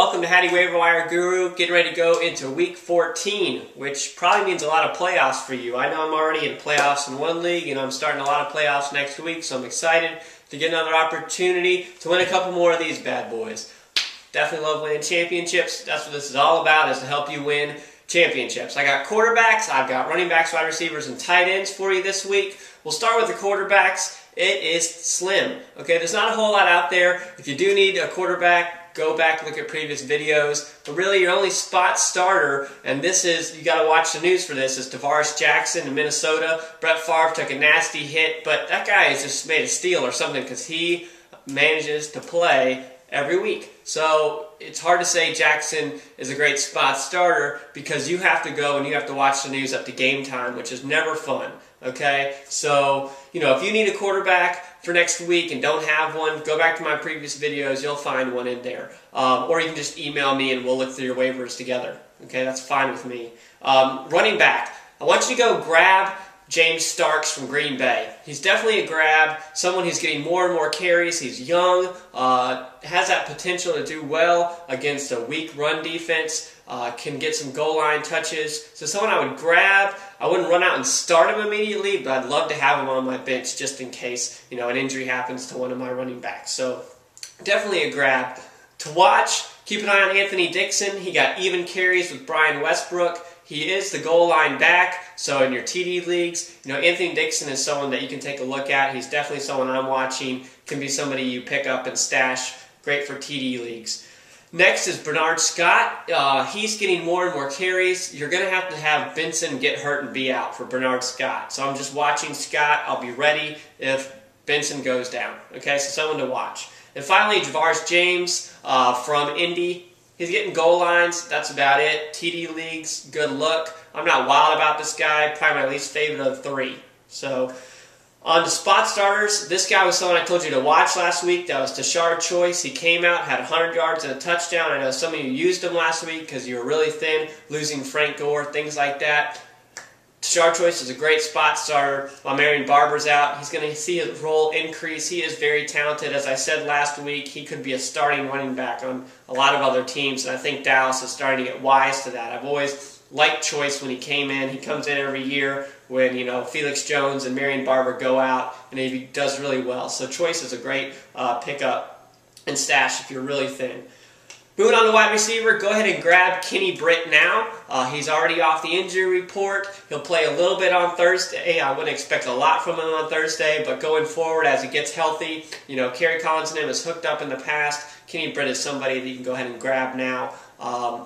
Welcome to Hatty Waiver Wire Guru. Getting ready to go into week 14, which probably means a lot of playoffs for you. I know I'm already in playoffs in one league, and I'm starting a lot of playoffs next week, so I'm excited to get another opportunity to win a couple more of these bad boys. Definitely love winning championships. That's what this is all about, is to help you win championships. I got quarterbacks, I've got running backs, wide receivers, and tight ends for you this week. We'll start with the quarterbacks. It is slim. Okay, there's not a whole lot out there. If you do need a quarterback, go back, look at previous videos. But really, your only spot starter, and this is, you got to watch the news for this, is Tavaris Jackson in Minnesota. Brett Favre took a nasty hit, but that guy is just made of steel or something because he manages to play every week. So it's hard to say Jackson is a great spot starter because you have to go and you have to watch the news up to game time, which is never fun. Okay, so if you need a quarterback for next week and don't have one, go back to my previous videos. You'll find one in there, or you can just email me and we'll look through your waivers together. Okay, that's fine with me. Running back, I want you to go grab James Starks from Green Bay. He's definitely a grab, someone who's getting more and more carries. He's young, has that potential to do well against a weak run defense, can get some goal line touches. So someone I would grab. I wouldn't run out and start him immediately, but I'd love to have him on my bench just in case an injury happens to one of my running backs. So definitely a grab. To watch, keep an eye on Anthony Dixon. He got even carries with Brian Westbrook. He is the goal line back, so in your TD leagues, Anthony Dixon is someone that you can take a look at. He's definitely someone I'm watching. Can be somebody you pick up and stash. Great for TD leagues. Next is Bernard Scott. He's getting more and more carries. You're going to have Benson get hurt and be out for Bernard Scott. So I'm just watching Scott. I'll be ready if Benson goes down. Okay, so someone to watch. And finally, Javarris James from Indy. He's getting goal lines. That's about it. TD leagues, good look. I'm not wild about this guy. Probably my least favorite of the three. So on to spot starters. This guy was someone I told you to watch last week. That was Tashard choice. He came out, had 100 yards and a touchdown. I know some of you used him last week because you were really thin, losing Frank Gore, things like that. Tashard choice is a great spot starter while Marion Barber's out. He's going to see his role increase. He is very talented. As I said last week, he could be a starting running back on a lot of other teams, and I think Dallas is starting to get wise to that. I've always liked Choice when he came in. He comes in every year when Felix Jones and Marion Barber go out, and he does really well. So Choice is a great pickup and stash if you're really thin. Moving on to wide receiver, go ahead and grab Kenny Britt now. He's already off the injury report. He'll play a little bit on Thursday. I wouldn't expect a lot from him on Thursday, but going forward as he gets healthy, Kerry Collins and him has hooked up in the past. Kenny Britt is somebody that you can go ahead and grab now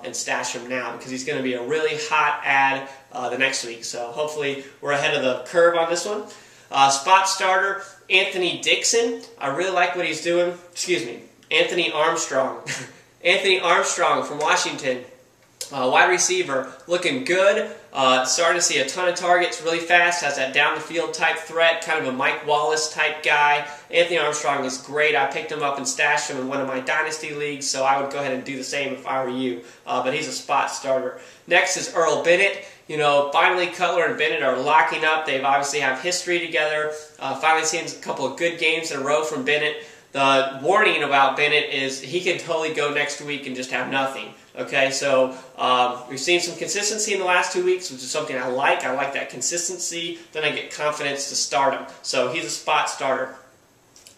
and stash him now because he's going to be a really hot add the next week. So hopefully we're ahead of the curve on this one. Spot starter, Anthony Dixon. I really like what he's doing. Excuse me, Anthony Armstrong. Anthony Armstrong from Washington, wide receiver, looking good. Starting to see a ton of targets really fast, has that down-the-field type threat, kind of a Mike Wallace type guy. Anthony Armstrong is great. I picked him up and stashed him in one of my Dynasty leagues, so I would go ahead and do the same if I were you. But he's a spot starter. Next is Earl Bennett. Finally Cutler and Bennett are locking up. They've obviously have history together. Finally seen a couple of good games in a row from Bennett. The warning about Bennett is he can totally go next week and just have nothing. Okay, so we've seen some consistency in the last 2 weeks, which is something I like. I like that consistency. Then I get confidence to start him. So he's a spot starter.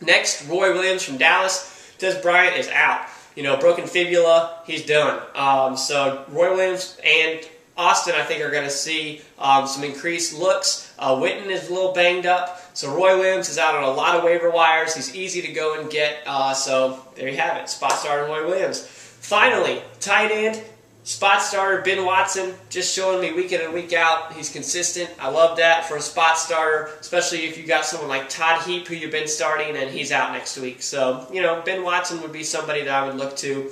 Next, Roy Williams from Dallas. Des Bryant is out. Broken fibula, he's done. So Roy Williams and Austin, I think, are going to see some increased looks. Witten is a little banged up. So Roy Williams is out on a lot of waiver wires. He's easy to go and get. So there you have it. Spot starter Roy Williams. Finally, tight end, spot starter Ben Watson. Just showing me week in and week out. He's consistent. I love that for a spot starter, especially if you got someone like Todd Heap who you've been starting and he's out next week. So, Ben Watson would be somebody that I would look to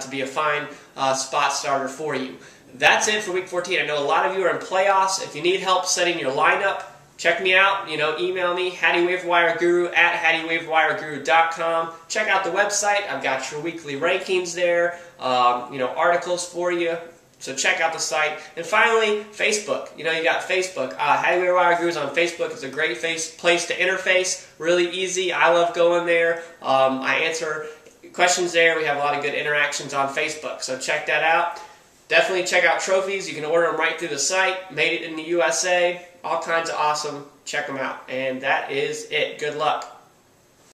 be a fine spot starter for you. That's it for week 14. I know a lot of you are in playoffs. If you need help setting your lineup, check me out. Email me, hattywaiverwireguru at hattywaiverwireguru.com. Check out the website. I've got your weekly rankings there, articles for you. So check out the site. And finally, Facebook. You got Facebook. Hatty Waiver Wire Guru is on Facebook. It's a great place to interface. Really easy. I love going there. I answer questions there. We have a lot of good interactions on Facebook, so check that out. Definitely check out trophies. You can order them right through the site. Made it in the USA. All kinds of awesome. Check them out. And that is it. Good luck.